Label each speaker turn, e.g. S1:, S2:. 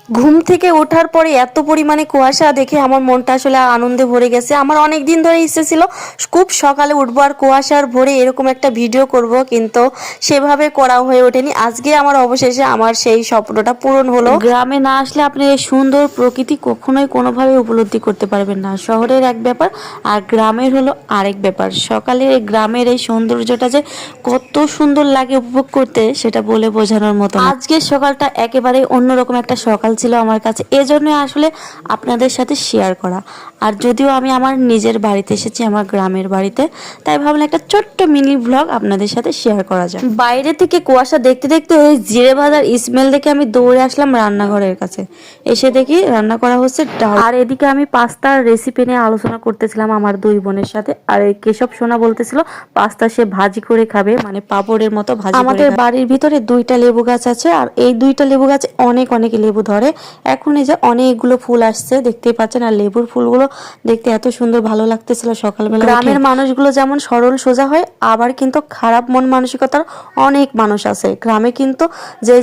S1: ঘুম থেকে ওঠার পরে এত পরিমাণে কুয়াশা দেখে আমার মনটা আসলে আনন্দে ভরে গেছে। আমার অনেক দিন ধরে ইচ্ছে ছিল খুব সকালে উঠবো আর কুয়াশার ভরে এরকম একটা ভিডিও করব, কিন্তু সেভাবে করা হয়ে ওঠেনি। আজকে আমার অবশেষে আমার সেই স্বপ্নটা পূরণ হলো। গ্রামে না আসলে আপনি এই সুন্দর প্রকৃতি কখনোই কোনোভাবে উপলব্ধি করতে পারবেন না। শহরের এক ব্যাপার আর গ্রামের হলো আরেক ব্যাপার। সকালে এই গ্রামের এই সৌন্দর্যটা যে কত সুন্দর লাগে উপভোগ করতে, সেটা বলে বোঝানোর মতো না। আজকের সকালটা একেবারে অন্যরকম একটা সকাল ছিল আমার কাছে, এজন্য আসলে আপনাদের সাথে শেয়ার করা। আর যদিও আমি আমার নিজের বাড়িতে এসেছি, আমার গ্রামের বাড়িতে, তাই ভাবলাম একটা ছোট্ট মিনি ব্লগ আপনাদের সাথে শেয়ার করা যায়। বাইরে থেকে কুয়াশা দেখতে দেখতে ওই জিরে ভাজার স্মেল দেখে আমি দৌড়ে আসলাম রান্নাঘরের কাছে। এসে দেখি রান্না করা হচ্ছে ডাল, আর এদিকে আমি পাস্তার রেসিপি নিয়ে আলোচনা করতেছিলাম আমার দুই বোনের সাথে। আর এই কেশব সোনা বলতেছিল পাস্তা সে ভাজি করে খাবে, মানে পাপড়ের মতো ভাজি। আমাদের বাড়ির ভিতরে 2টা লেবু গাছ আছে, আর এই 2টা লেবু গাছে অনেক অনেক লেবু ধরে। এখন এই যে অনেকগুলো ফুল আসছে দেখতেই পাচ্ছেন, আর লেবুর ফুলগুলো দেখতে এত সুন্দর ভালো লাগতেছিল সকালবেলা। গ্রামের মানুষগুলো যেমন সরল সোজা হয়, আবার কিন্তু খারাপ মন মানসিকতার অনেক মানুষ আছে গ্রামে। কিন্তু যে